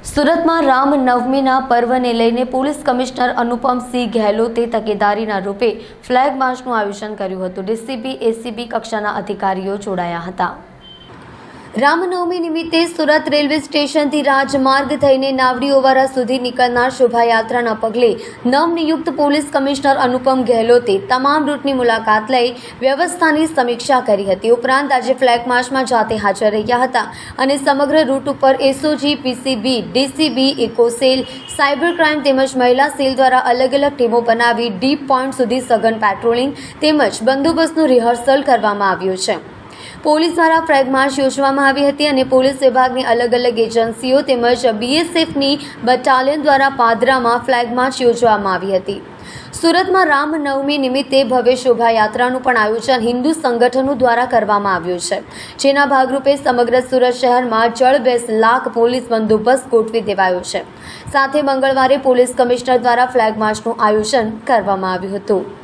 સુરતમાં રામનવમીના પર્વને લઈને પોલીસ કમિશનર અનુપમસિંહ ગહેલોતે તકેદારીના રૂપે ફ્લેગ માર્ચનું આયોજન કર્યું હતું। ડીસીપી એસીબી કક્ષાના અધિકારીઓ જોડાયા હતા। રામનવમી નિમિત્તે સુરત રેલવે સ્ટેશનથી રાજમાર્ગ થઈને નાવડીઓવાળા સુધી નીકળનાર શોભાયાત્રાના પગલે નવનિયુક્ત પોલીસ કમિશનર અનુપમ ગહેલોતે તમામ રૂટની મુલાકાત લઈ વ્યવસ્થાની સમીક્ષા કરી હતી। ઉપરાંત આજે ફ્લેગ માર્ચમાં જાતે હાજર રહ્યા હતા અને સમગ્ર રૂટ ઉપર SOG, PCB, DCB, eco cell, cyber crime તેમજ મહિલા સેલ દ્વારા અલગ અલગ ટીમો બનાવી ડીપ પોઈન્ટ સુધી સઘન પેટ્રોલિંગ તેમજ બંદોબસ્તનું રિહર્સલ કરવામાં આવ્યું છે। પોલીસ દ્વારા ફ્લેગ માર્ચ યોજવામાં આવી હતી અને પોલીસ વિભાગની અલગ અલગ એજન્સીઓ તેમજ બીએસએફની બટાલિયન દ્વારા પાદરામાં ફ્લેગ માર્ચ યોજવામાં આવી હતી। સુરતમાં રામનવમી નિમિત્તે ભવ્ય શોભાયાત્રાનું પણ આયોજન હિન્દુ સંગઠનો દ્વારા કરવામાં આવ્યું છે, જેના ભાગરૂપે સમગ્ર સુરત શહેરમાં જળ 2 લાખ પોલીસ બંદોબસ્ત ગોઠવી દેવાયો છે। સાથે મંગળવારે પોલીસ કમિશનર દ્વારા ફ્લેગ માર્ચનું આયોજન કરવામાં આવ્યું હતું।